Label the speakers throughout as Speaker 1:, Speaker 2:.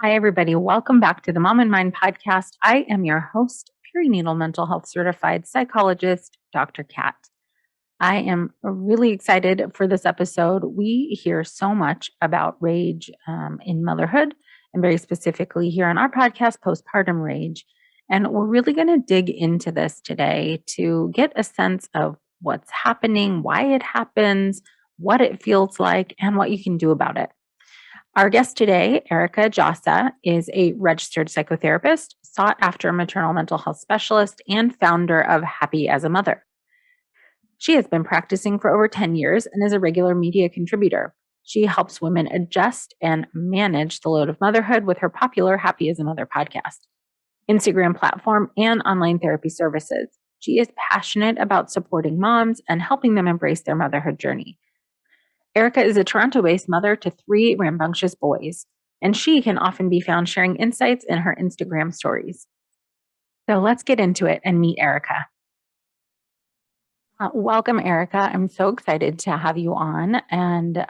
Speaker 1: Hi, everybody. Welcome back to the Mom and Mind podcast. I am your host, perinatal mental health certified psychologist, Dr. Kat. I am really excited for this episode. We hear so much about rage in motherhood, and very specifically here on our podcast, postpartum rage. And we're really going to dig into this today to get a sense of what's happening, why it happens, what it feels like, and what you can do about it. Our guest today, Erica Djossa, is a registered psychotherapist, sought after maternal mental health specialist, and founder of Happy as a Mother. She has been practicing for over 10 years and is a regular media contributor. She helps women adjust and manage the load of motherhood with her popular Happy as a Mother podcast, Instagram platform, and online therapy services. She is passionate about supporting moms and helping them embrace their motherhood journey. Erica is a Toronto-based mother to 3 rambunctious boys, and she can often be found sharing insights in her Instagram stories. So let's get into it and meet Erica. Welcome, Erica. I'm so excited to have you on and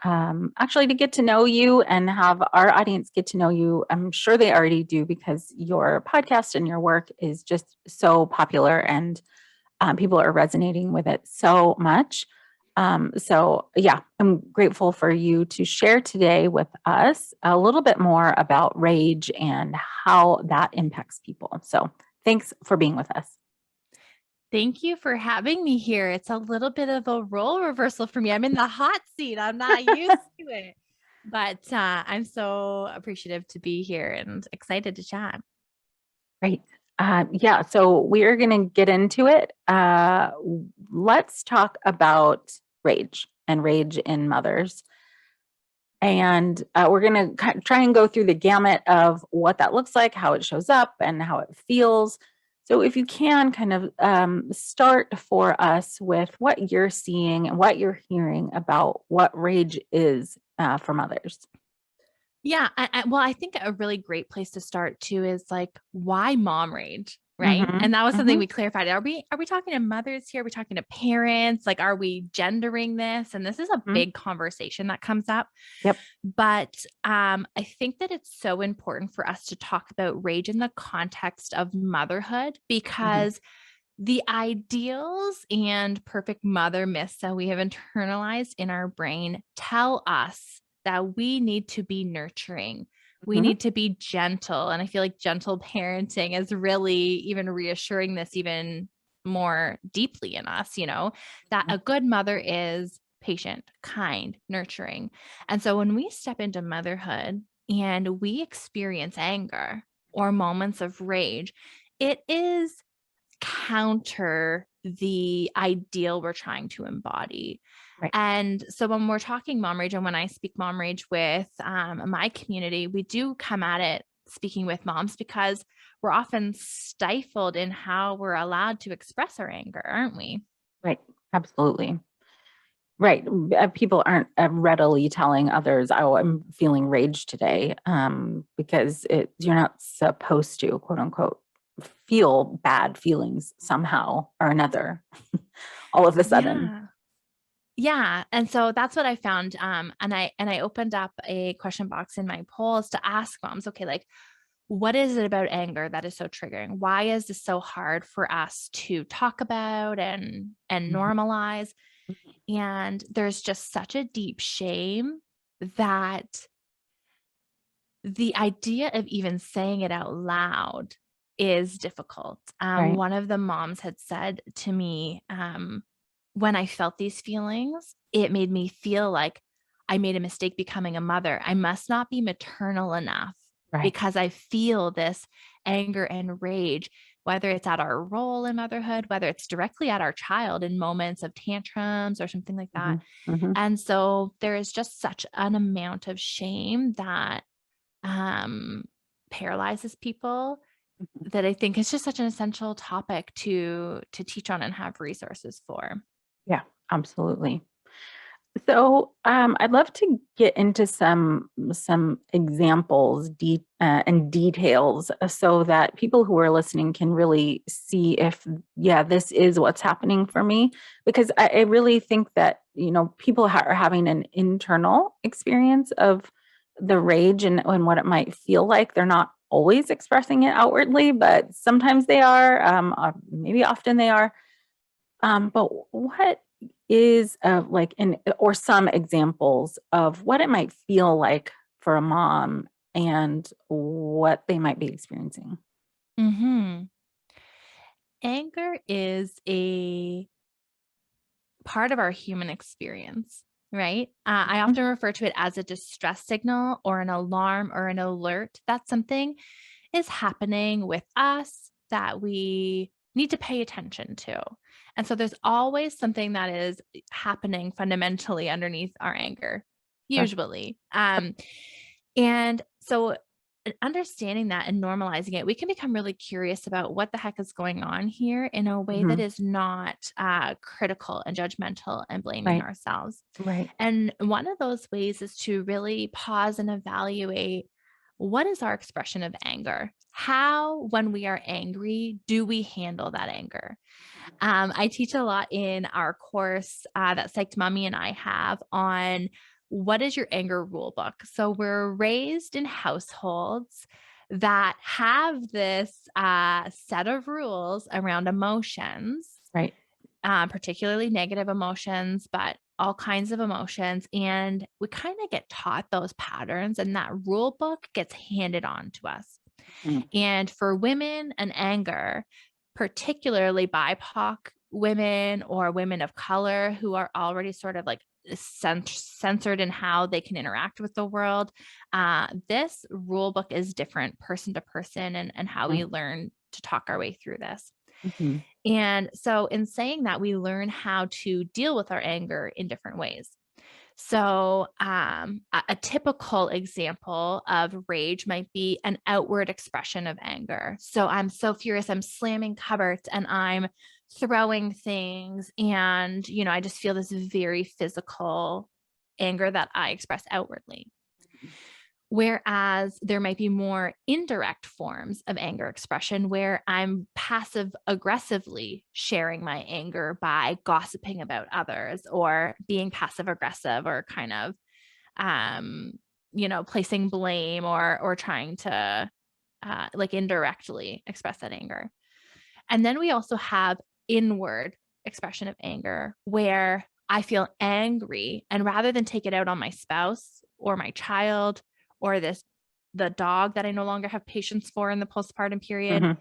Speaker 1: actually to get to know you and have our audience get to know you. I'm sure they already do because your podcast and your work is just so popular and people are resonating with it so much. I'm grateful for you to share today with us a little bit more about rage and how that impacts people. So thanks for being with us.
Speaker 2: Thank you for having me here. It's a little bit of a role reversal for me. I'm in the hot seat. I'm not used to it, but I'm so appreciative to be here and excited to chat.
Speaker 1: Great. So we're going to get into it. Let's talk about rage and rage in mothers. And we're going to try and go through the gamut of what that looks like, how it shows up, and how it feels. So if you can kind of start for us with what you're seeing and what you're hearing about what rage is for mothers.
Speaker 2: Yeah. I think a really great place to start too is like, why mom rage? Right.
Speaker 1: Mm-hmm,
Speaker 2: And that was something
Speaker 1: mm-hmm.
Speaker 2: we clarified. Are we talking to mothers here? Are we talking to parents? Like, are we gendering this? And this is a
Speaker 1: Mm-hmm.
Speaker 2: big conversation that comes up.
Speaker 1: Yep.
Speaker 2: But I think that it's so important for us to talk about rage in the context of motherhood because the ideals and perfect mother myths that we have internalized in our brain tell us that we need to be nurturing. We
Speaker 1: Mm-hmm.
Speaker 2: need to be gentle. And I feel like gentle parenting is really even reassuring this even more deeply in us, that a good mother is patient, kind, nurturing. And so when we step into motherhood and we experience anger or moments of rage, it is counter the ideal we're trying to embody.
Speaker 1: Right.
Speaker 2: And so when we're talking mom rage and when I speak mom rage with my community, we do come at it speaking with moms because we're often stifled in how we're allowed to express our anger, aren't we?
Speaker 1: Right. Absolutely. Right. People aren't readily telling others, "Oh, I'm feeling rage today," because you're not supposed to, quote unquote, feel bad feelings somehow or another, all of a sudden.
Speaker 2: Yeah. Yeah. And so that's what I found. And I opened up a question box in my polls to ask moms, okay, like, what is it about anger that is so triggering? Why is this so hard for us to talk about and
Speaker 1: Mhm.
Speaker 2: normalize? And there's just such a deep shame that the idea of even saying it out loud is difficult.
Speaker 1: Right.
Speaker 2: One of the moms had said to me, when I felt these feelings, it made me feel like I made a mistake becoming a mother. I must not be maternal enough
Speaker 1: Right.
Speaker 2: because I feel this anger and rage, whether it's at our role in motherhood, whether it's directly at our child in moments of tantrums or something like that.
Speaker 1: Hmm. Hmm.
Speaker 2: And so there is just such an amount of shame that um, paralyzes people that I think is just such an essential topic to teach on and have resources for.
Speaker 1: Yeah, absolutely. So, I'd love to get into some examples and details so that people who are listening can really see if, yeah, this is what's happening for me. Because I really think that people are having an internal experience of the rage and what it might feel like. They're not always expressing it outwardly, but sometimes they are, maybe often they are. But what is like or some examples of what it might feel like for a mom and what they might be experiencing?
Speaker 2: Mhm. Anger is a part of our human experience, right? I
Speaker 1: Mhm.
Speaker 2: often refer to it as a distress signal or an alarm or an alert that something is happening with us that we need to pay attention to. And so there's always something that is happening fundamentally underneath our anger,
Speaker 1: Sure.
Speaker 2: usually. And so understanding that and normalizing it, we can become really curious about what the heck is going on here in a way that
Speaker 1: Mhm.
Speaker 2: is not critical and judgmental and blaming
Speaker 1: Right.
Speaker 2: ourselves.
Speaker 1: Right.
Speaker 2: And one of those ways is to really pause and evaluate, what is our expression of anger? How, when we are angry, do we handle that anger? I teach a lot in our course that Psyched Mommy and I have on what is your anger rule book. So we're raised in households that have this set of rules around emotions,
Speaker 1: Right.
Speaker 2: particularly negative emotions, but all kinds of emotions. And we kind of get taught those patterns, and that rule book gets handed on to us.
Speaker 1: Mhm.
Speaker 2: And for women and anger, particularly BIPOC women or women of color who are already sort of like censored in how they can interact with the world, this rule book is different person to person, and how we learn to talk our way through this.
Speaker 1: Mhm.
Speaker 2: And so, in saying that, we learn how to deal with our anger in different ways. So, a typical example of rage might be an outward expression of anger. So, I'm so furious, I'm slamming cupboards and I'm throwing things. And, I just feel this very physical anger that I express outwardly. Whereas there might be more indirect forms of anger expression where I'm passive aggressively sharing my anger by gossiping about others or being passive aggressive or kind of um, placing blame or trying to like indirectly express that anger. And then we also have inward expression of anger where I feel angry, and rather than take it out on my spouse or my child or the dog that I no longer have patience for in the postpartum period,
Speaker 1: Mhm.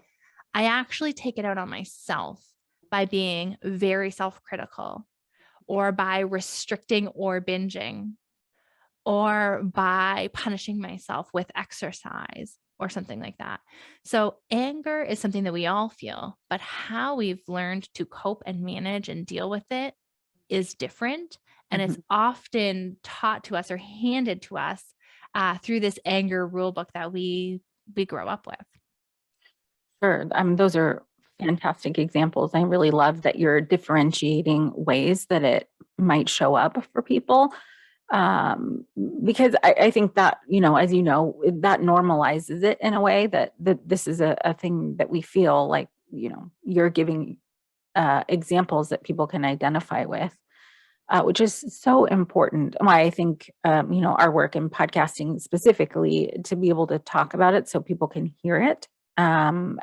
Speaker 2: I actually take it out on myself by being very self-critical or by restricting or binging or by punishing myself with exercise or something like that. So, anger is something that we all feel, but how we've learned to cope and manage and deal with it is different. And it's
Speaker 1: Mhm.
Speaker 2: often taught to us or handed to us through this anger rule book that we grow up with.
Speaker 1: Sure. Those are fantastic examples. I really love that you're differentiating ways that it might show up for people. Um, because I think that, as you know, that normalizes it in a way that this is a thing that we feel like, you're giving examples that people can identify with. Which is so important. Why I think, our work in podcasting specifically to be able to talk about it so people can hear it, and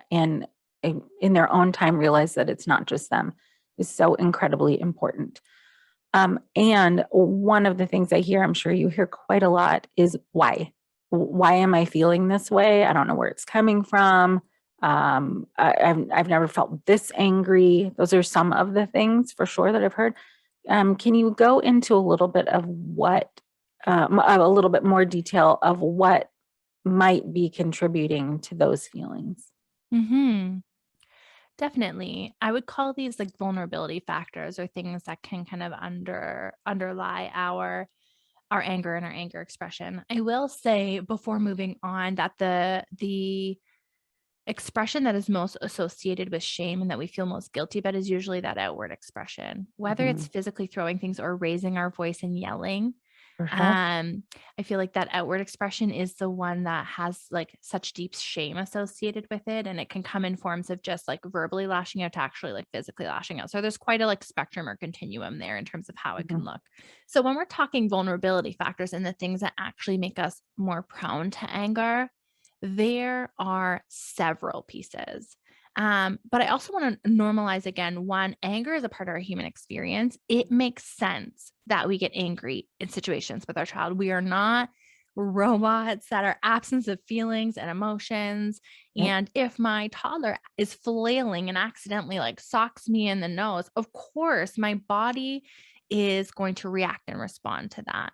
Speaker 1: in their own time realize that it's not just them is so incredibly important. And one of the things I hear, I'm sure you hear quite a lot, is why. Why am I feeling this way? I don't know where it's coming from. I've never felt this angry. Those are some of the things for sure that I've heard. Can you go into a little bit of a little bit more detail of what might be contributing to those feelings?
Speaker 2: Hmm. Definitely. I would call these like vulnerability factors or things that can kind of underlie our anger and our anger expression. I will say before moving on that the expression that is most associated with shame and that we feel most guilty about is usually that outward expression, whether it's
Speaker 1: Mhm.
Speaker 2: physically throwing things or raising our voice and yelling.
Speaker 1: For sure.
Speaker 2: I feel like that outward expression is the one that has like such deep shame associated with it. And it can come in forms of just like verbally lashing out to actually like physically lashing out. So there's quite a like spectrum or continuum there in terms of how it can
Speaker 1: Mhm.
Speaker 2: look. So when we're talking vulnerability factors and the things that actually make us more prone to anger, there are several pieces. But I also want to normalize again, one, anger is a part of our human experience. It makes sense that we get angry in situations with our child. We are not robots that are absence of feelings and emotions.
Speaker 1: Yep.
Speaker 2: And if my toddler is flailing and accidentally like socks me in the nose, of course, my body is going to react and respond to that.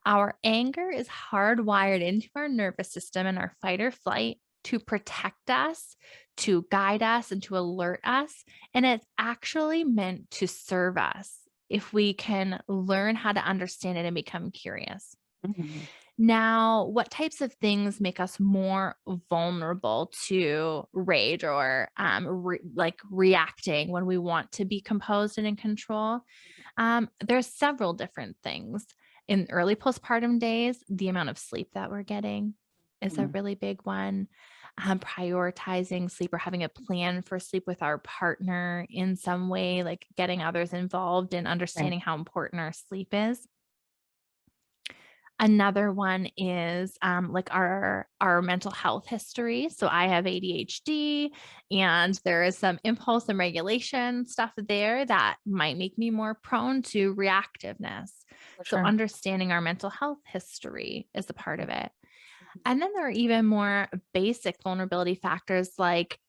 Speaker 2: Our anger is hardwired into our nervous system and our fight or flight to protect us, to guide us, and to alert us. And it's actually meant to serve us if we can learn how to understand it and become curious.
Speaker 1: Mhm.
Speaker 2: Now, what types of things make us more vulnerable to rage or like reacting when we want to be composed and in control? There's several different things. In early postpartum days, the amount of sleep that we're getting is a
Speaker 1: Mhm.
Speaker 2: really big one. Prioritizing sleep or having a plan for sleep with our partner in some way, like getting others involved in
Speaker 1: Right.
Speaker 2: understanding how important our sleep is. Another one is, like our mental health history. So I have ADHD, and there is some impulse and regulation stuff there that might make me more prone to reactiveness.
Speaker 1: For
Speaker 2: So
Speaker 1: sure.
Speaker 2: understanding our mental health history is a part of it. And then there are even more basic vulnerability factors like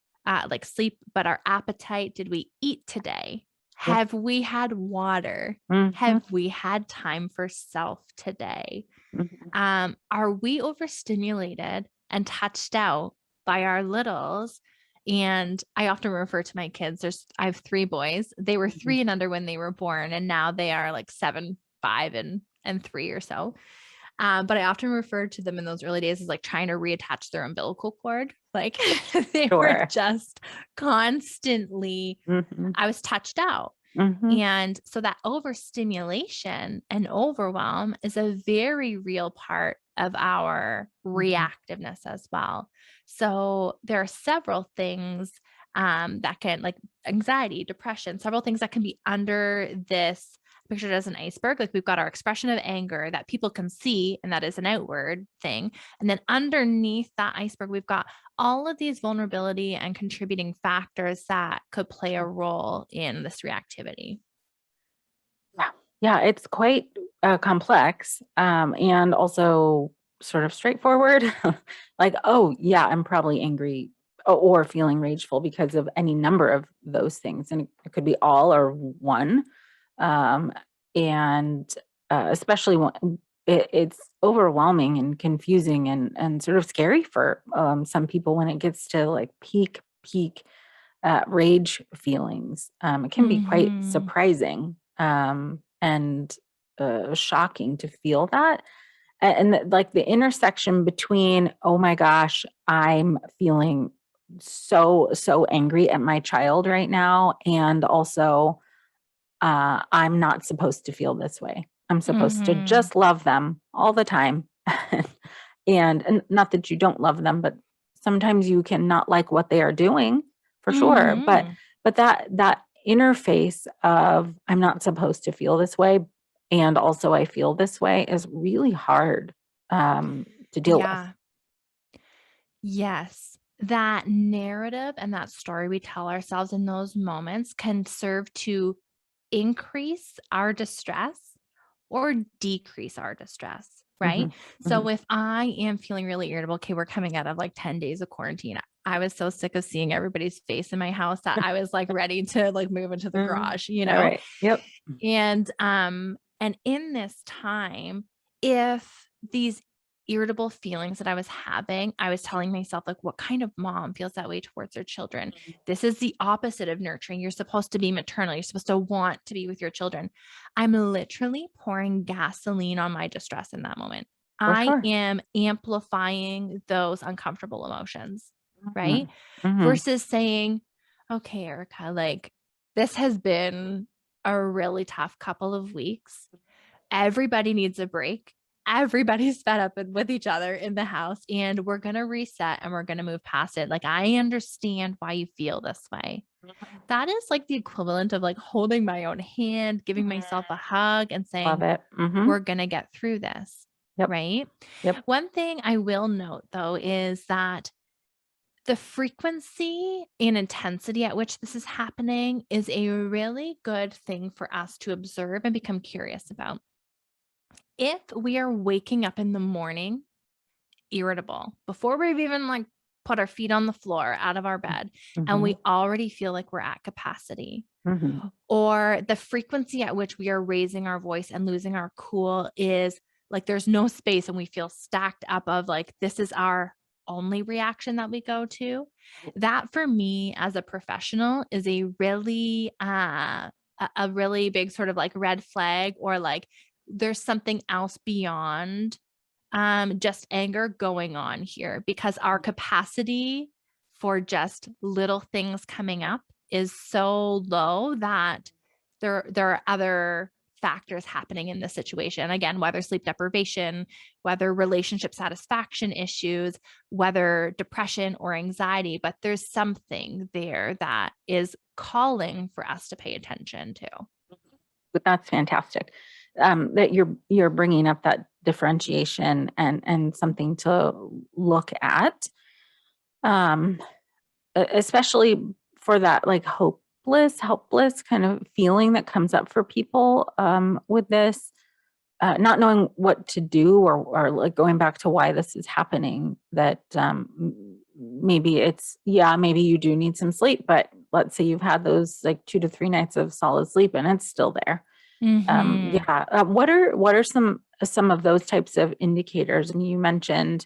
Speaker 2: sleep, but our appetite. Did we eat today?
Speaker 1: Yep.
Speaker 2: Have we had water?
Speaker 1: Mhm.
Speaker 2: Have we had time for self today?
Speaker 1: Mhm.
Speaker 2: Are we overstimulated and touched out by our littles? And I often refer to my kids. I have three boys. They were
Speaker 1: Mhm.
Speaker 2: 3 and under when they were born, and now they are like 7, 5, and 3 or so. But I often refer to them in those early days as like trying to reattach their umbilical cord. Like they were
Speaker 1: Sure.
Speaker 2: just constantly,
Speaker 1: Mhm.
Speaker 2: I was touched out.
Speaker 1: Mhm.
Speaker 2: And so that overstimulation and overwhelm is a very real part of our
Speaker 1: Mhm.
Speaker 2: reactiveness as well. So there are several things that can, like anxiety, depression, several things that can be under this pictured as an iceberg. Like we've got our expression of anger that people can see, and that is an outward thing. And then underneath that iceberg, we've got all of these vulnerability and contributing factors that could play a role in this reactivity.
Speaker 1: Yeah. Yeah, it's quite, complex, and also sort of straightforward. Like, "Oh, yeah, I'm probably angry or feeling rageful because of any number of those things," and it could be all or one. Um, and, especially when it's overwhelming and confusing and sort of scary for, some people when it gets to, like, peak rage feelings. It can be quite
Speaker 2: Mhm.
Speaker 1: surprising and shocking to feel that. Like the intersection between, oh my gosh, I'm feeling so angry at my child right now, and also I'm not supposed to feel this way. I'm supposed to
Speaker 2: Mhm.
Speaker 1: just love them all the time. And not that you don't love them, but sometimes you can not like what they are doing for sure.
Speaker 2: Mhm.
Speaker 1: But that interface of I'm not supposed to feel this way and also I feel this way is really hard to deal with.
Speaker 2: Yeah. Yes. That narrative and that story we tell ourselves in those moments can serve to increase our distress or decrease our distress, right?
Speaker 1: Mhm,
Speaker 2: So
Speaker 1: mhm,
Speaker 2: if I am feeling really irritable, okay, we're coming out of like 10 days of quarantine. I was so sick of seeing everybody's face in my house that I was like ready to like move into the
Speaker 1: mm.
Speaker 2: garage, you
Speaker 1: All
Speaker 2: know?
Speaker 1: right. Yep.
Speaker 2: And in this time, if these irritable feelings that I was having, I was telling myself, like, what kind of mom feels that way towards their children? This is the opposite of nurturing. You're supposed to be maternal. You're supposed to want to be with your children. I'm literally pouring gasoline on my distress in that moment.
Speaker 1: For
Speaker 2: I
Speaker 1: sure.
Speaker 2: am amplifying those uncomfortable emotions, right?
Speaker 1: Mhm, mhm,
Speaker 2: Versus saying, okay, Erica, like, this has been a really tough couple of weeks. everybody needs a break. Everybody's fed up with each other in the house, and we're going to reset and we're going to move past it. Like, I understand why you feel this way. That is like the equivalent of like holding my own hand, giving myself a hug and
Speaker 1: Love
Speaker 2: saying,
Speaker 1: it.
Speaker 2: we're going to get through this.
Speaker 1: Yep.
Speaker 2: Right.
Speaker 1: Yep.
Speaker 2: One thing I will note though is that the frequency and intensity at which this is happening is a really good thing for us to observe and become curious about. If we are waking up in the morning irritable before we've even like put our feet on the floor out of our bed, and we already feel like we're at capacity, or the frequency at which we are raising our voice and losing our cool is like there's no space and we feel stacked up of like this is our only reaction that we go to. That for me as a professional is a really a really big sort of like red flag, or like there's something else beyond just anger going on here, because our capacity for just little things coming up is so low that there are other factors happening in this situation. Again, whether sleep deprivation, whether relationship satisfaction issues, whether depression or anxiety, but there's something there that is calling for us to pay attention to.
Speaker 1: But that's fantastic. That you're bringing up that differentiation and something to look at, especially for that like helpless kind of feeling that comes up for people with this, not knowing what to do, or like going back to why this is happening. That maybe maybe you do need some sleep, but let's say you've had those like 2 to 3 nights of solid sleep and it's still there. What are some of those types of indicators? And you mentioned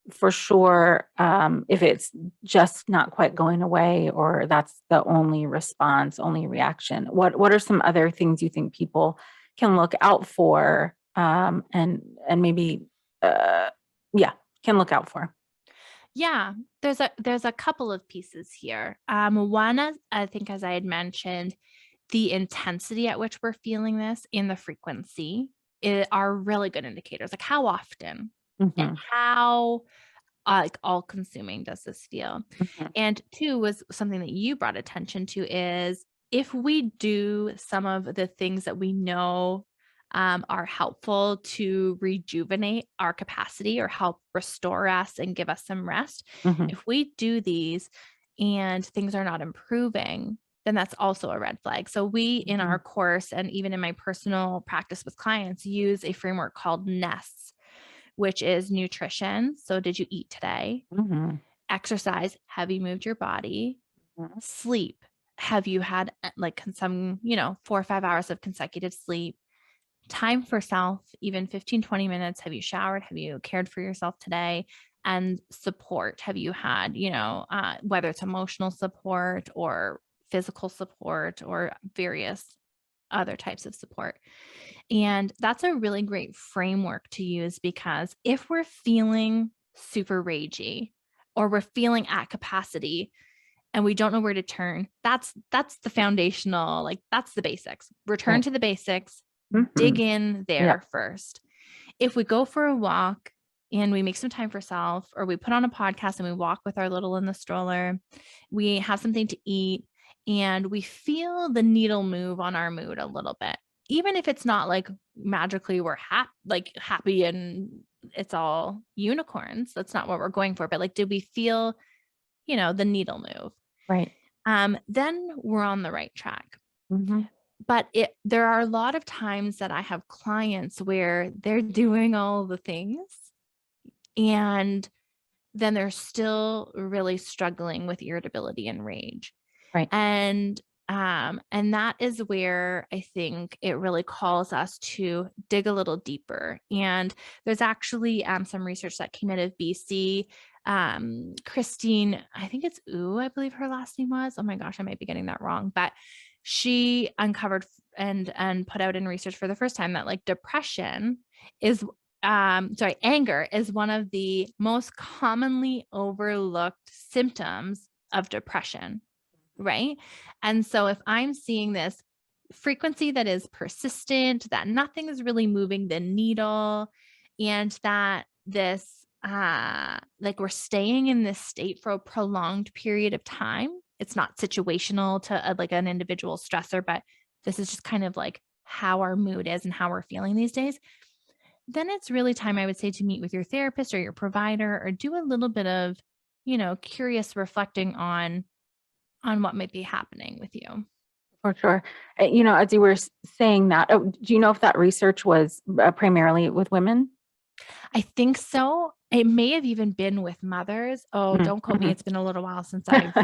Speaker 1: for sure, if it's just not quite going away, or that's the only response, only reaction. What are some other things you think people can look out for, and maybe can look out for?
Speaker 2: Yeah, there's a couple of pieces here. One, I think, as I had mentioned, the intensity at which we're feeling this and the frequency are really good indicators. Like how often and how like all consuming does this feel? And two was something that you brought attention to is if we do some of the things that we know are helpful to rejuvenate our capacity or help restore us and give us some rest. If we do these and things are not improving, then that's also a red flag. So we in our course and even in my personal practice with clients use a framework called NEST, which is nutrition. So did you eat today? Exercise, have you moved your body? Sleep, have you had like some, 4 or 5 hours of consecutive sleep? Time for self, even 15, 20 minutes. Have you showered? Have you cared for yourself today? And support. Have you had, whether it's emotional support or physical support or various other types of support. And that's a really great framework to use, because if we're feeling super ragey or we're feeling at capacity and we don't know where to turn, that's the foundational, like that's the basics. Return to the basics, dig in there first. If we go for a walk and we make some time for self, or we put on a podcast and we walk with our little in the stroller, we have something to eat, and we feel the needle move on our mood a little bit, even if it's not like magically we're happy and it's all unicorns. That's not what we're going for. But like, did we feel, the needle move?
Speaker 1: Right.
Speaker 2: Then we're on the right track. But there are a lot of times that I have clients where they're doing all the things and then they're still really struggling with irritability and rage.
Speaker 1: Right.
Speaker 2: And that is where I think it really calls us to dig a little deeper. And there's actually some research that came out of BC. Christine, I think it's I believe her last name was. Oh my gosh, I might be getting that wrong. But she uncovered and put out in research for the first time that like depression is anger is one of the most commonly overlooked symptoms of depression. Right. And so if I'm seeing this frequency that is persistent, that nothing is really moving the needle, and that this, like we're staying in this state for a prolonged period of time. It's not situational to like an individual stressor, but this is just kind of like how our mood is and how we're feeling these days. Then it's really time, I would say, to meet with your therapist or your provider or do a little bit of, curious reflecting on what might be happening with you.
Speaker 1: For sure. As you were saying that, do you know if that research was primarily with women?
Speaker 2: I think so. It may have even been with mothers. Oh, don't quote me.
Speaker 1: Mm-hmm.
Speaker 2: It's been a little while since I've
Speaker 1: No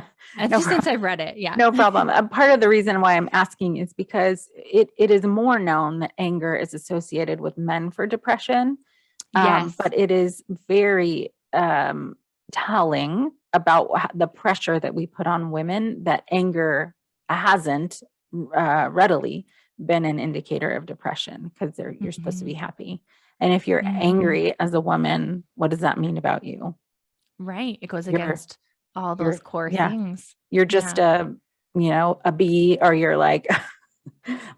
Speaker 2: since
Speaker 1: problem.
Speaker 2: I've read it. Yeah.
Speaker 1: No problem. Part of the reason why I'm asking is because it is more known that anger is associated with men for depression.
Speaker 2: Yes.
Speaker 1: But it is very telling about the pressure that we put on women that anger hasn't readily been an indicator of depression because you're supposed to be
Speaker 2: Mhm.
Speaker 1: happy. And if you're
Speaker 2: Mhm.
Speaker 1: angry as a woman, what does that mean about you?
Speaker 2: Right. It goes
Speaker 1: You're
Speaker 2: against all those
Speaker 1: you're
Speaker 2: core
Speaker 1: yeah,
Speaker 2: things.
Speaker 1: you're just
Speaker 2: Yeah.
Speaker 1: a bee, or you're like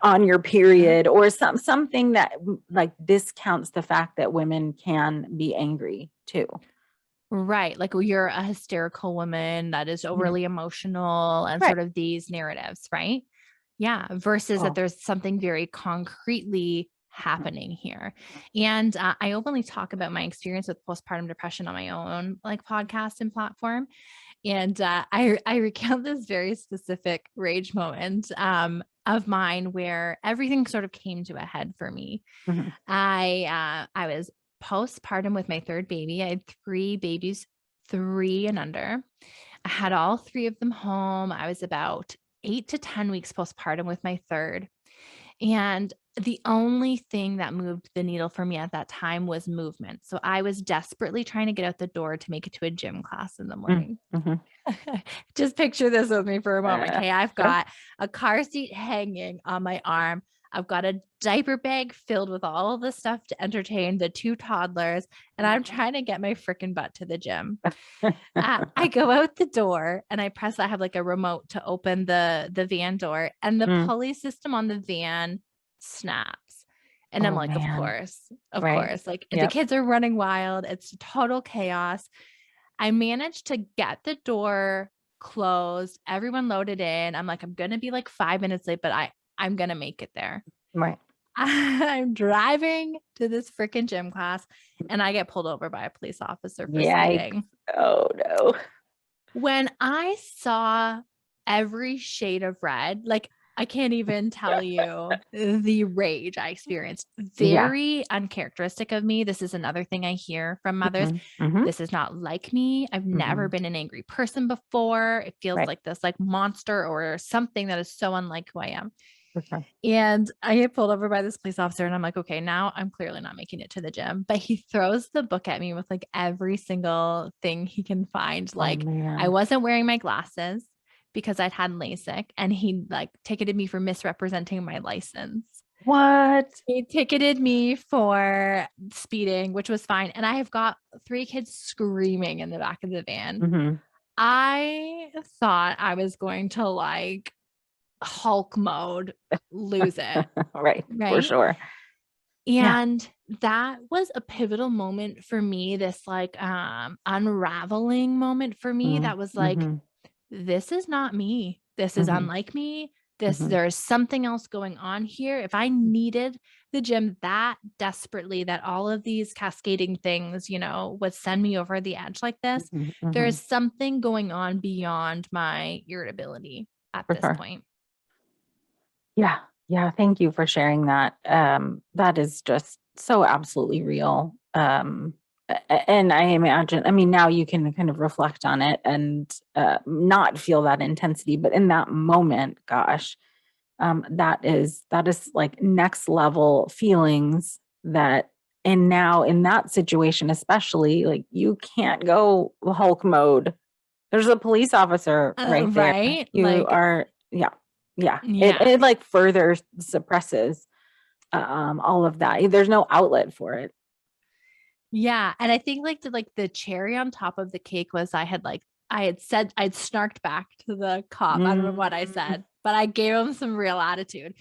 Speaker 1: on your
Speaker 2: Yeah.
Speaker 1: period, or something that like discounts the fact that women can be angry too.
Speaker 2: Right. Like you're a hysterical woman that is
Speaker 1: Mhm.
Speaker 2: overly emotional and
Speaker 1: Right.
Speaker 2: sort of these narratives, right? Yeah. Versus that
Speaker 1: Oh.
Speaker 2: there's something very concretely
Speaker 1: Mhm.
Speaker 2: happening here. And I openly talk about my experience with postpartum depression on my own like podcast and platform. And I recount this very specific rage moment of mine where everything sort of came to a head for me.
Speaker 1: Mhm.
Speaker 2: I was postpartum with my third baby. I had 3 babies, 3 and under. I had all 3 of them home. I was about 8 to 10 weeks postpartum with my third. And the only thing that moved the needle for me at that time was movement. So I was desperately trying to get out the door to make it to a gym class in the
Speaker 1: Mm.
Speaker 2: morning.
Speaker 1: Mhm.
Speaker 2: Just picture this with me for a moment.
Speaker 1: Uh,
Speaker 2: Okay. I've
Speaker 1: sure.
Speaker 2: got a car seat hanging on my arm. I've got a diaper bag filled with all of the stuff to entertain the 2 toddlers, and I'm
Speaker 1: Mhm.
Speaker 2: trying to get my freaking butt to the gym. I go out the door and I have like a remote to open the van door, and the
Speaker 1: Mm.
Speaker 2: pulley system on the van snaps. And I'm
Speaker 1: Oh,
Speaker 2: like,
Speaker 1: man.
Speaker 2: of
Speaker 1: Right.
Speaker 2: course. Like the
Speaker 1: Yep.
Speaker 2: kids are running wild. It's total chaos. I managed to get the door closed, everyone loaded in. I'm like, I'm gonna be like 5 minutes late, but I'm gonna make it there.
Speaker 1: Right.
Speaker 2: I'm driving to this freaking gym class and I get pulled over by a police officer for
Speaker 1: Yikes.
Speaker 2: speeding.
Speaker 1: Oh, no.
Speaker 2: When I saw every shade of red, like I can't even tell you the rage I experienced.
Speaker 1: Yeah.
Speaker 2: Very uncharacteristic of me. This is another thing I hear from mothers.
Speaker 1: Mhm. Mhm.
Speaker 2: This is not like me. I've never
Speaker 1: Mhm.
Speaker 2: been an angry person before. It feels
Speaker 1: Right.
Speaker 2: like this like monster or something that is so unlike who I am.
Speaker 1: For sure.
Speaker 2: And I get pulled over by this police officer and I'm like, okay, now I'm clearly not making it to the gym. But he throws the book at me with like every single thing he can find.
Speaker 1: Oh,
Speaker 2: Like I
Speaker 1: man.
Speaker 2: wasn't wearing my glasses because I'd had LASIK and he like ticketed me for misrepresenting my license.
Speaker 1: What?
Speaker 2: He ticketed me for speeding, which was fine. And I have got 3 kids screaming in the back of the van.
Speaker 1: Mhm.
Speaker 2: I thought I was going to like Hulk mode, lose it.
Speaker 1: Right. For
Speaker 2: Right.
Speaker 1: sure. Yeah.
Speaker 2: And that was a pivotal moment for me, this like unraveling moment for me
Speaker 1: Mm.
Speaker 2: that was like,
Speaker 1: Mhm.
Speaker 2: this is not me. This is
Speaker 1: Mhm.
Speaker 2: unlike me.
Speaker 1: Mhm.
Speaker 2: There's something else going on here. If I needed the gym that desperately, that all of these cascading things, would send me over the edge like this,
Speaker 1: Mhm.
Speaker 2: there's
Speaker 1: Mhm.
Speaker 2: something going on beyond my irritability at
Speaker 1: For
Speaker 2: this
Speaker 1: sure.
Speaker 2: point.
Speaker 1: Yeah. Yeah. Thank you for sharing that. That is just so absolutely real. And I imagine, I mean, now you can kind of reflect on it and not feel that intensity, but in that moment, gosh, that is like next level feelings that, and now in that situation, especially, like you can't go Hulk mode. There's a police officer right there.
Speaker 2: Right?
Speaker 1: You
Speaker 2: Like,
Speaker 1: are, yeah, yeah. It
Speaker 2: yeah.
Speaker 1: it like further suppresses all of that. There's no outlet for it.
Speaker 2: Yeah, and I think like the cherry on top of the cake was I had like I'd snarked back to the cop. I don't remember what I said, but I gave him some real attitude.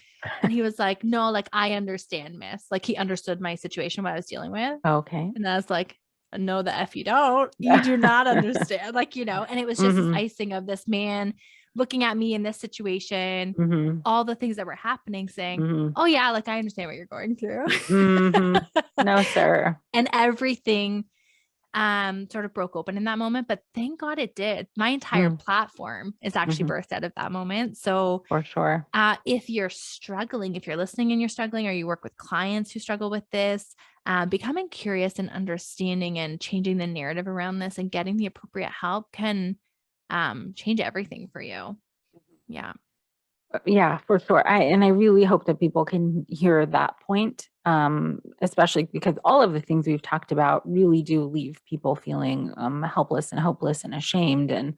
Speaker 2: And he was like, no, like, I understand, miss. Like, he understood my situation, what I was dealing with.
Speaker 1: Okay.
Speaker 2: And I was like, no, the F you don't. You do not understand. Like, and it was just this icing of this man looking at me in this situation, all the things that were happening, saying, oh, yeah, like, I understand what you're going through.
Speaker 1: No, sir.
Speaker 2: And everything sort of broke open in that moment, but thank God it did. My entire platform is actually birthed out of that moment. So
Speaker 1: For sure.
Speaker 2: if you're struggling, if you're listening and you're struggling, or you work with clients who struggle with this, becoming curious and understanding and changing the narrative around this and getting the appropriate help can change everything for you. Yeah.
Speaker 1: Yeah, for sure. I really hope that people can hear that point, especially because all of the things we've talked about really do leave people feeling helpless and hopeless and ashamed, and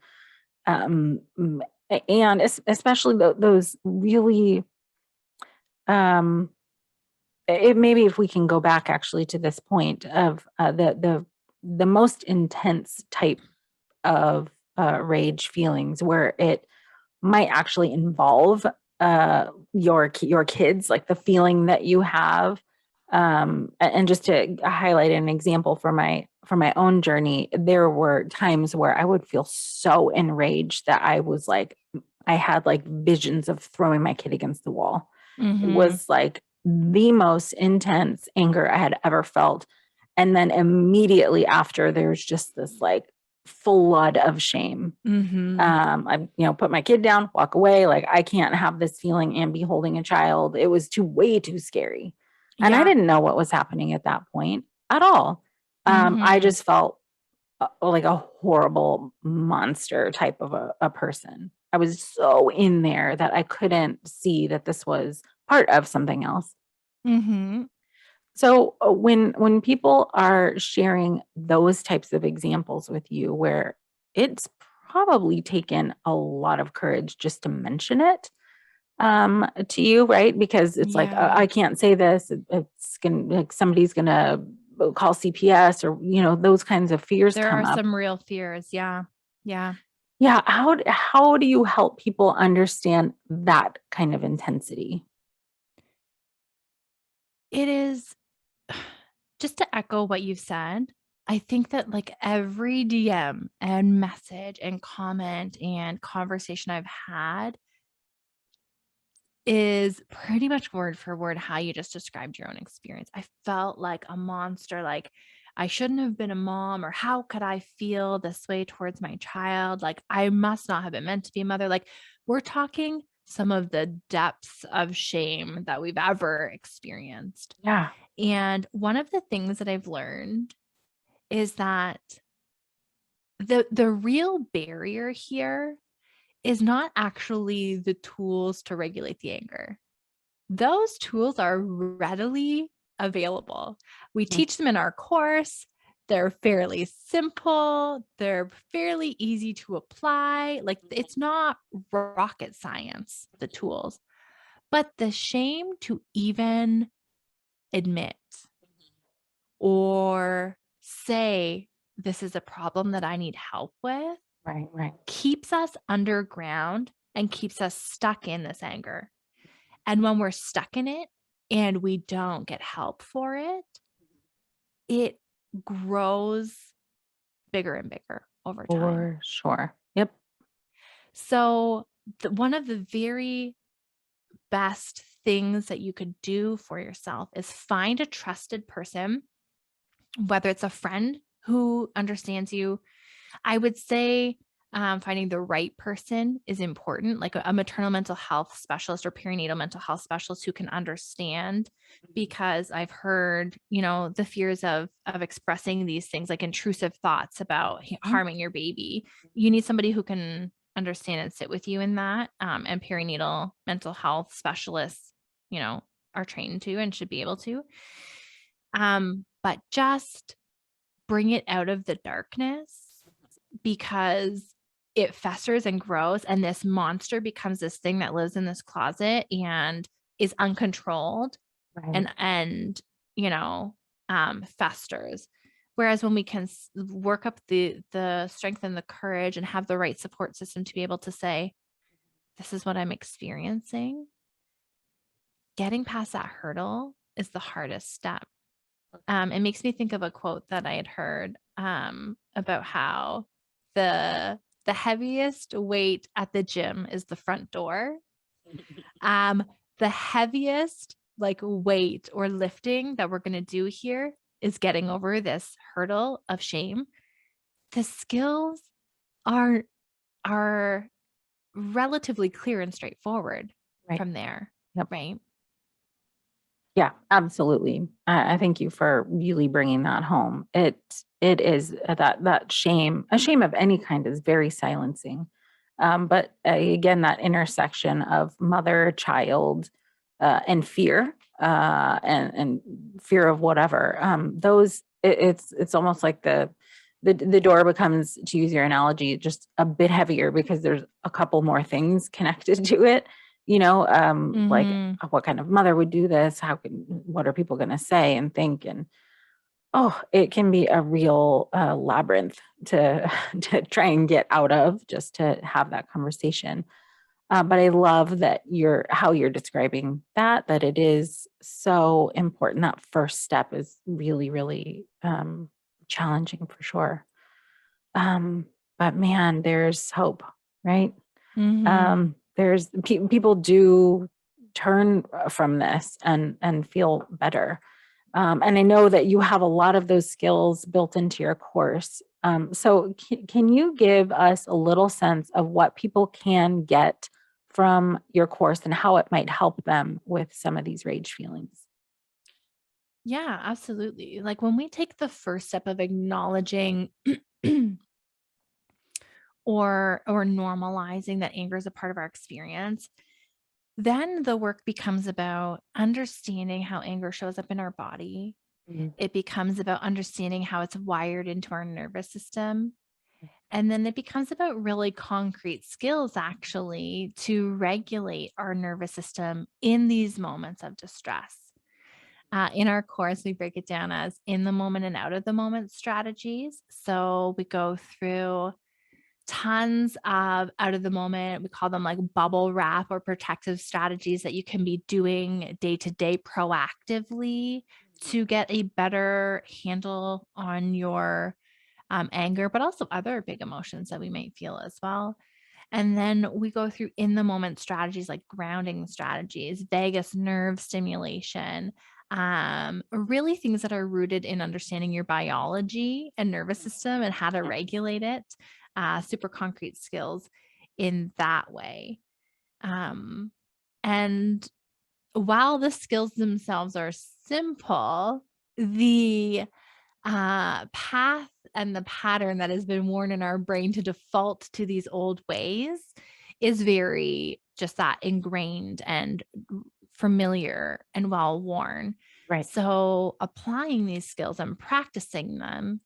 Speaker 1: um, mm, especially those really maybe if we can go back actually to this point of the most intense type of rage feelings where it might actually involve your kids, like the feeling that you have. And just to highlight an example for my own journey, there were times where I would feel so enraged that I had like visions of throwing my kid against the wall. It was like the most intense anger I had ever felt. And then immediately after, there's just this like flood of shame. I, put my kid down, walk away. Like, I can't have this feeling and be holding a child. It was way too scary. And I didn't know what was happening at that point at all. I just felt like a horrible monster type of a person. I was so in there that I couldn't see that this was part of something else. So when people are sharing those types of examples with you, where it's probably taken a lot of courage just to mention it to you, right? Because it's like, I can't say this. It's gonna, like, somebody's gonna call CPS, or those kinds of fears.
Speaker 2: There
Speaker 1: come
Speaker 2: are
Speaker 1: up.
Speaker 2: some real fears. Yeah.
Speaker 1: How do you help people understand that kind of intensity?
Speaker 2: It is just to echo what you've said. I think that like every DM and message and comment and conversation I've had is pretty much word for word how you just described your own experience. I felt like a monster, like I shouldn't have been a mom, or how could I feel this way towards my child? Like I must not have been meant to be a mother. Like we're talking some of the depths of shame that we've ever experienced.
Speaker 1: Yeah.
Speaker 2: And one of the things that I've learned is that the real barrier here is not actually the tools to regulate the anger. Those tools are readily available. We teach them in our course. They're fairly simple. They're fairly easy to apply. Like it's not rocket science, the tools, but the shame to even admit or say, this is a problem that I need help with,
Speaker 1: Right.
Speaker 2: keeps us underground and keeps us stuck in this anger. And when we're stuck in it and we don't get help for it, it grows bigger and bigger over time.
Speaker 1: For sure. Yep.
Speaker 2: So one of the very best things that you could do for yourself is find a trusted person, whether it's a friend who understands you. I would say finding the right person is important, like a maternal mental health specialist or perinatal mental health specialist who can understand, because I've heard, the fears of expressing these things, like intrusive thoughts about harming your baby. You need somebody who can understand and sit with you in that. And perinatal mental health specialists, are trained to and should be able to. But just bring it out of the darkness, because it festers and grows, and this monster becomes this thing that lives in this closet and is uncontrolled.
Speaker 1: Right.
Speaker 2: And festers. Whereas when we can work up the strength and the courage and have the right support system to be able to say, this is what I'm experiencing, getting past that hurdle is the hardest step. It makes me think of a quote that I had heard about how the heaviest weight at the gym is the front door. The heaviest like weight or lifting that we're going to do here is getting over this hurdle of shame. The skills are relatively clear and straightforward
Speaker 1: Right.
Speaker 2: from there,
Speaker 1: Yep.
Speaker 2: right?
Speaker 1: Yeah, absolutely. I thank you for really bringing that home. It is that shame, a shame of any kind is very silencing. But again, that intersection of mother, child, and fear, and fear of whatever. It's almost like the door becomes, to use your analogy, just a bit heavier because there's a couple more things connected to it. Like what kind of mother would do this? What are people going to say and think? And it can be a real labyrinth to to try and get out of, just to have that conversation. But I love that how you're describing that it is so important. That first step is really, really challenging for sure. But man, there's hope, right? There's people do turn from this and feel better. And I know that you have a lot of those skills built into your course. So can you give us a little sense of what people can get from your course and how it might help them with some of these rage feelings?
Speaker 2: Yeah, absolutely. Like when we take the first step of acknowledging or normalizing that anger is a part of our experience, then the work becomes about understanding how anger shows up in our body.
Speaker 1: Mhm.
Speaker 2: It becomes about understanding how it's wired into our nervous system. And then it becomes about really concrete skills, actually, to regulate our nervous system in these moments of distress. In our course, we break it down as in the moment and out of the moment strategies. So we go through tons of out of the moment, we call them like bubble wrap or protective strategies that you can be doing day to day proactively to get a better handle on your anger, but also other big emotions that we might feel as well. And then we go through in the moment strategies like grounding strategies, vagus nerve stimulation, really things that are rooted in understanding your biology and nervous system and how to regulate it, super concrete skills in that way. And while the skills themselves are simple, the path and the pattern that has been worn in our brain to default to these old ways is very just that ingrained and familiar and well worn.
Speaker 1: Right.
Speaker 2: So applying these skills and practicing them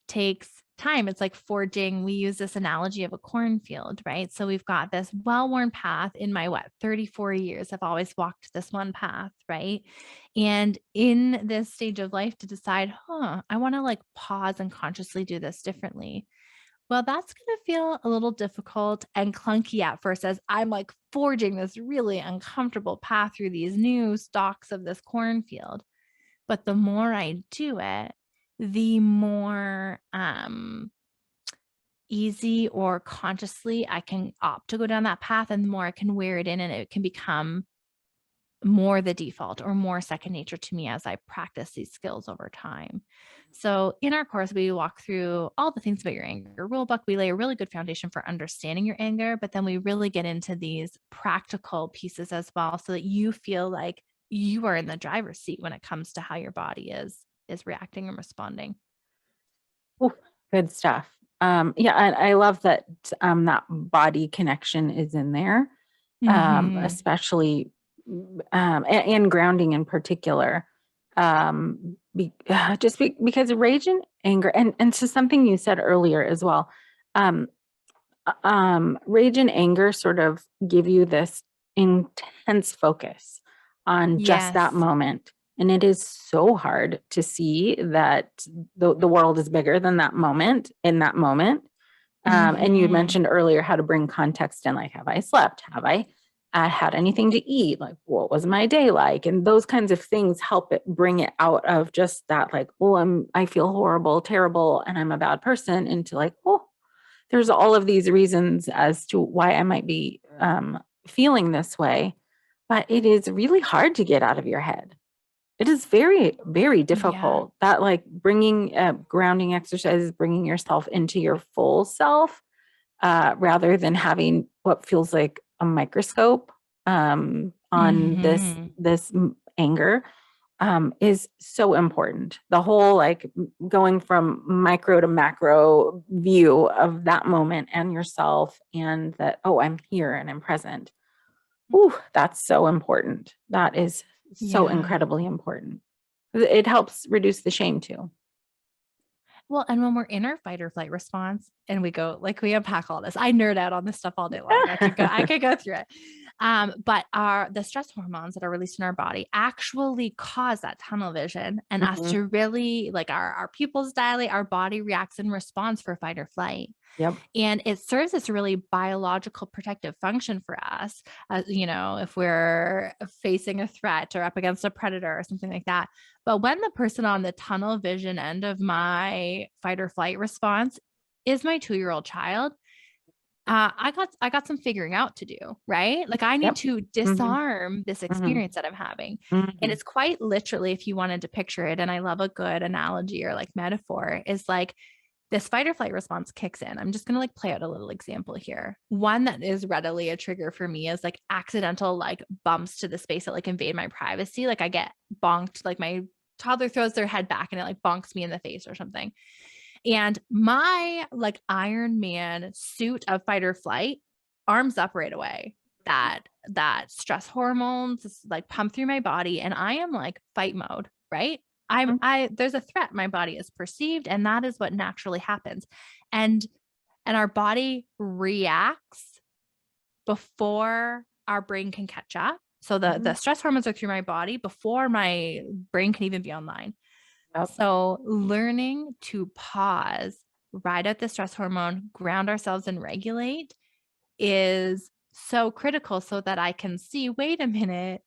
Speaker 2: takes time. It's like forging. We use this analogy of a cornfield, right? So we've got this well-worn path in my 34 years. I've always walked this one path, right? And in this stage of life to decide, I want to like pause and consciously do this differently. Well, that's going to feel a little difficult and clunky at first as I'm like forging this really uncomfortable path through these new stalks of this cornfield. But the more I do it, the more easy or consciously I can opt to go down that path, and the more I can wear it in, and it can become more the default or more second nature to me as I practice these skills over time. So in our course, we walk through all the things about your anger rulebook. We lay a really good foundation for understanding your anger, but then we really get into these practical pieces as well so that you feel like you are in the driver's seat when it comes to how your body is reacting and responding.
Speaker 1: Ooh, good stuff. Yeah, I love that that body connection is in there,
Speaker 2: Mhm.
Speaker 1: especially and grounding in particular. Because rage and anger, and so something you said earlier as well. Um, Rage and anger sort of give you this intense focus on just that
Speaker 2: Yes.
Speaker 1: moment. And it is so hard to see that the world is bigger than that moment in that moment. And you
Speaker 2: Mhm.
Speaker 1: mentioned earlier how to bring context in, like, have I slept? Have I had anything to eat? Like, what was my day like? And those kinds of things help it bring it out of just that, like, oh, I feel horrible, terrible, and I'm a bad person, into like, oh, there's all of these reasons as to why I might be feeling this way. But it is really hard to get out of your head. It is very, very
Speaker 2: Yeah.
Speaker 1: difficult. That, like, bringing grounding exercises, bringing yourself into your full self, rather than having what feels like a microscope on
Speaker 2: Mhm.
Speaker 1: this anger, is so important. The whole, like, going from micro to macro view of that moment and yourself, and that, oh, I'm here and I'm present. Ooh, that's so important. That is so
Speaker 2: Yeah.
Speaker 1: incredibly important. It helps reduce the shame too.
Speaker 2: Well, and when we're in our fight or flight response and we go, like, we unpack all this. I nerd out on this stuff all day long. I could go through it. But the stress hormones that are released in our body actually cause that tunnel vision and us
Speaker 1: Mhm.
Speaker 2: to really, like, our pupils dilate, our body reacts in response for fight or flight.
Speaker 1: Yep.
Speaker 2: And it serves this really biological protective function for us, if we're facing a threat or up against a predator or something like that. But when the person on the tunnel vision end of my fight or flight response is my 2-year-old child, I got some figuring out to do, right? Like, I need
Speaker 1: Yep.
Speaker 2: to
Speaker 1: Mhm.
Speaker 2: disarm this
Speaker 1: Mhm.
Speaker 2: experience that I'm having. And
Speaker 1: Mhm.
Speaker 2: it's quite literally, if you wanted to picture it, and I love a good analogy or like metaphor, is like this fight or flight response kicks in. I'm just going to, like, play out a little example here. One that is readily a trigger for me is like accidental, like, bumps to the space that, like, invade my privacy. Like, I get bonked, like my toddler throws their head back and it, like, bonks me in the face or something. And my, like, Iron Man suit of fight or flight arms up right away. That stress hormones just, like, pump through my body and I am like fight mode, right?
Speaker 1: Mhm.
Speaker 2: I there's a threat my body is perceived, and that is what naturally happens. And our body reacts before our brain can catch up. So the
Speaker 1: Mhm.
Speaker 2: stress hormones are through my body before my brain can even be online.
Speaker 1: Yep.
Speaker 2: So learning to pause, ride out the stress hormone, ground ourselves and regulate is so critical so that I can see, wait a minute,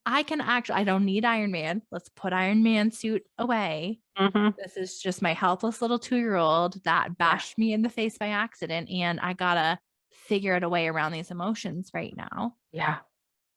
Speaker 2: I don't need Iron Man. Let's put Iron Man suit away.
Speaker 1: Mhm.
Speaker 2: This is just my helpless little 2-year-old that
Speaker 1: Yeah.
Speaker 2: bashed me in the face by accident. And I gotta figure out a way around these emotions right now,
Speaker 1: Yeah.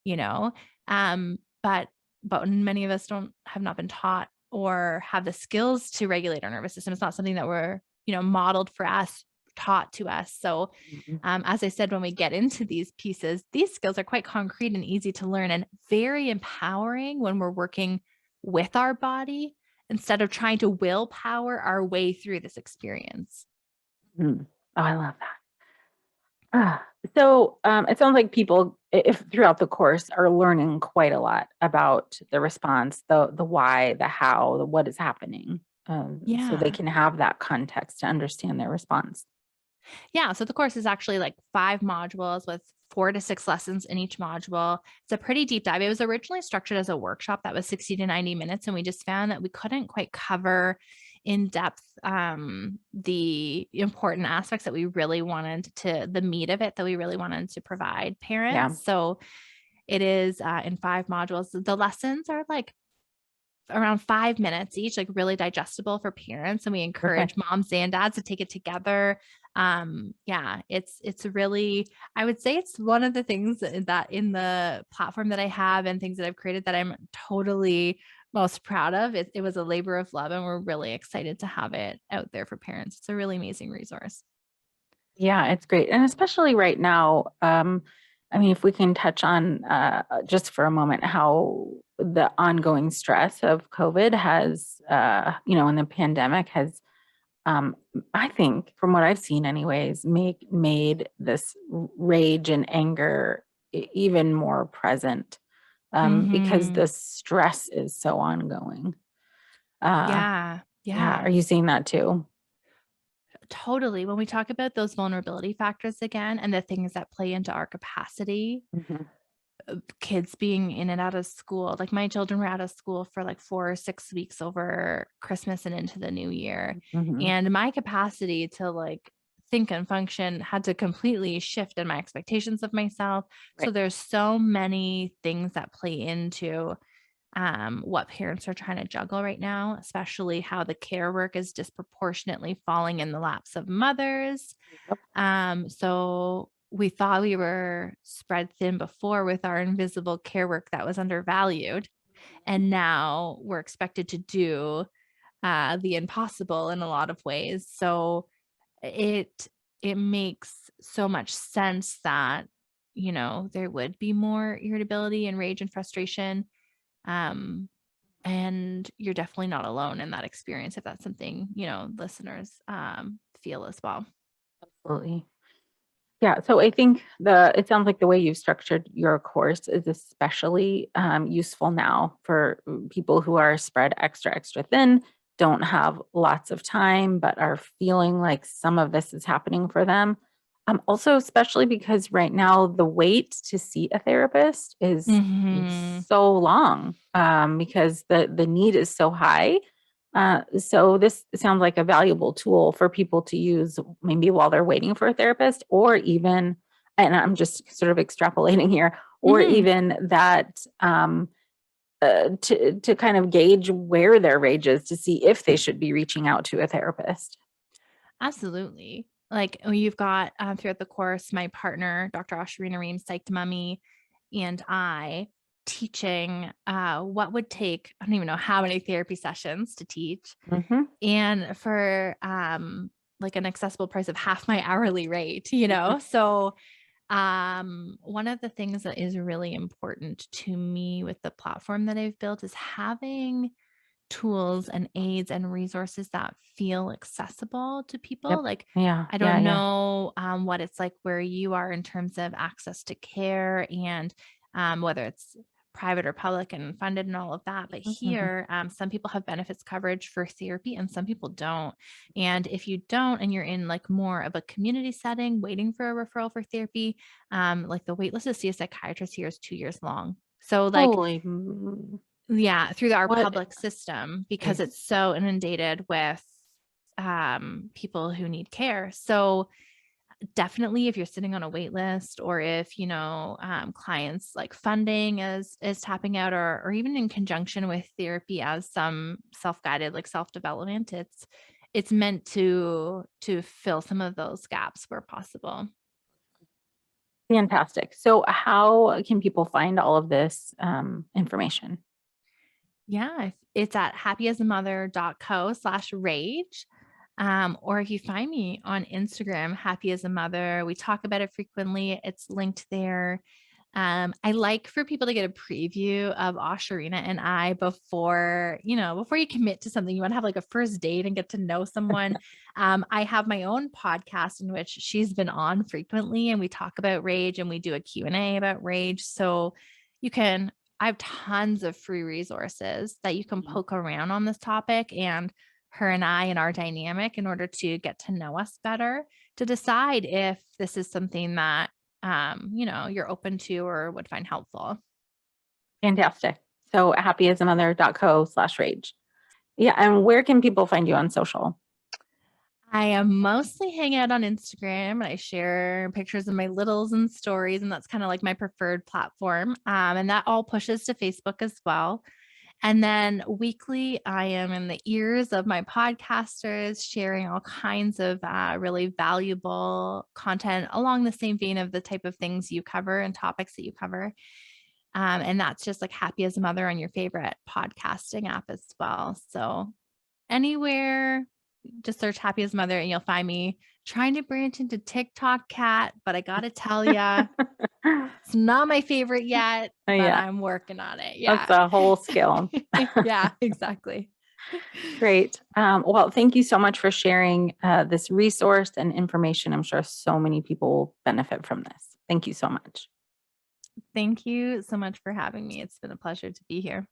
Speaker 2: you know? Um, but many of us have not been taught or have the skills to regulate our nervous system. It's not something that we're, modeled for us, taught to us. So,
Speaker 1: Mhm.
Speaker 2: as I said, when we get into these pieces, these skills are quite concrete and easy to learn and very empowering when we're working with our body instead of trying to willpower our way through this experience.
Speaker 1: Mhm. Oh, I love that. Ah, so, it sounds like people, if throughout the course, are learning quite a lot about the response, the why, the how, the what is happening, so they
Speaker 2: Yeah.
Speaker 1: can have that context to understand their response.
Speaker 2: Yeah, so the course is actually like 5 modules with 4 to 6 lessons in each module. It's a pretty deep dive. It was originally structured as a workshop that was 60 to 90 minutes, and we just found that we couldn't quite cover in depth the important aspects that we really wanted to the meat of it that we really wanted to provide
Speaker 1: Yeah.
Speaker 2: parents. So it is in 5 modules. The lessons are like around 5 minutes each, like really digestible for parents. And we
Speaker 1: Okay.
Speaker 2: encourage moms and dads to take it together. Yeah, it's really, I would say it's one of the things that in the platform that I have and things that I've created that I'm totally most proud of. It was a labor of love, and we're really excited to have it out there for parents. It's a really amazing resource.
Speaker 1: Yeah, it's great. And especially right now, I mean, if we can touch on just for a moment how the ongoing stress of COVID has, and the pandemic has, um, I think, from what I've seen, anyways, made this rage and anger even more present, because
Speaker 2: Mhm.
Speaker 1: the stress is so ongoing. Uh,
Speaker 2: Yeah.
Speaker 1: yeah, are
Speaker 2: Yeah.
Speaker 1: you seeing that too?
Speaker 2: Totally. When we talk about those vulnerability factors again and the things that play into our capacity,
Speaker 1: Mhm.
Speaker 2: kids being in and out of school. Like my children were out of school for like 4 or 6 weeks over Christmas and into the new year.
Speaker 1: Mhm.
Speaker 2: And my capacity to like think and function had to completely shift in my expectations of myself. So
Speaker 1: Right.
Speaker 2: there's so many things that play into what parents are trying to juggle right now, especially how the care work is disproportionately falling in the laps of mothers.
Speaker 1: Yep.
Speaker 2: So we thought we were spread thin before with our invisible care work that was undervalued. And now we're expected to do the impossible in a lot of ways. So it it makes so much sense that, there would be more irritability and rage and frustration. Um, and you're definitely not alone in that experience if that's something, listeners feel as well.
Speaker 1: Absolutely. Yeah, so I think it sounds like the way you've structured your course is especially useful now for people who are spread extra thin, don't have lots of time, but are feeling like some of this is happening for them. Also, especially because right now the wait to see a therapist is
Speaker 2: Mhm.
Speaker 1: so long because the need is so high. So this sounds like a valuable tool for people to use maybe while they're waiting for a therapist, or even, and I'm just sort of extrapolating here, or
Speaker 2: Mhm.
Speaker 1: even that to kind of gauge where their rage is to see if they should be reaching out to a therapist.
Speaker 2: Absolutely. Like, you've got, throughout the course, my partner, Dr. Asharina Ream, psyched mommy, and I teaching, what would take I don't even know how many therapy sessions to teach,
Speaker 1: Hmm.
Speaker 2: and for, like, an accessible price of half my hourly rate, you know? So, one of the things that is really important to me with the platform that I've built is having tools and aids and resources that feel accessible to people.
Speaker 1: Yep.
Speaker 2: Like,
Speaker 1: Yeah.
Speaker 2: I
Speaker 1: Yeah.
Speaker 2: don't
Speaker 1: Yeah.
Speaker 2: know what it's like where you are in terms of access to care and whether it's private or public and funded and all of that. But
Speaker 1: Mhm.
Speaker 2: here, some people have benefits coverage for therapy and some people don't. And if you don't, and you're in like more of a community setting waiting for a referral for therapy, like the wait list to see a psychiatrist here is 2 years long. So, like,
Speaker 1: Holy,
Speaker 2: yeah, through our
Speaker 1: what
Speaker 2: public system because
Speaker 1: is
Speaker 2: it's so inundated with, people who need care. So, definitely if you're sitting on a wait list or if, clients like funding is tapping out or even in conjunction with therapy as some self-guided, like self-development, it's meant to fill some of those gaps where possible.
Speaker 1: fantastic. So how can people find all of this information?
Speaker 2: Yeah, it's at happyasamother.co/rage. Or if you find me on Instagram, happy as a mother, we talk about it frequently. It's linked there. I like for people to get a preview of Asharina and I before you commit to something. You want to have like a first date and get to know someone. I have my own podcast in which she's been on frequently, and we talk about rage and we do a Q&A about rage. So you can I have tons of free resources that you can
Speaker 1: Mhm.
Speaker 2: poke around on this topic and her and I and our dynamic in order to get to know us better to decide if this is something that you're open to or would find helpful.
Speaker 1: Fantastic. So happyasamother.co/rage. Yeah. And where can people find you on social?
Speaker 2: I am mostly hang out on Instagram and I share pictures of my littles and stories, and that's kind of like my preferred platform. And that all pushes to Facebook as well. And then weekly, I am in the ears of my podcasters, sharing all kinds of really valuable content along the same vein of the type of things you cover and topics that you cover. And that's just like Happy as a Mother on your favorite podcasting app as well. So anywhere, just search Happy as a Mother and you'll find me trying to branch into TikTok cat. But I got to tell you, it's not my favorite yet, but
Speaker 1: Yeah,
Speaker 2: I'm working on it.
Speaker 1: that's
Speaker 2: Yeah.
Speaker 1: a whole skill.
Speaker 2: Yeah, exactly.
Speaker 1: Great. Well, thank you so much for sharing this resource and information. I'm sure so many people will benefit from this. Thank you so much.
Speaker 2: Thank you so much for having me. It's been a pleasure to be here.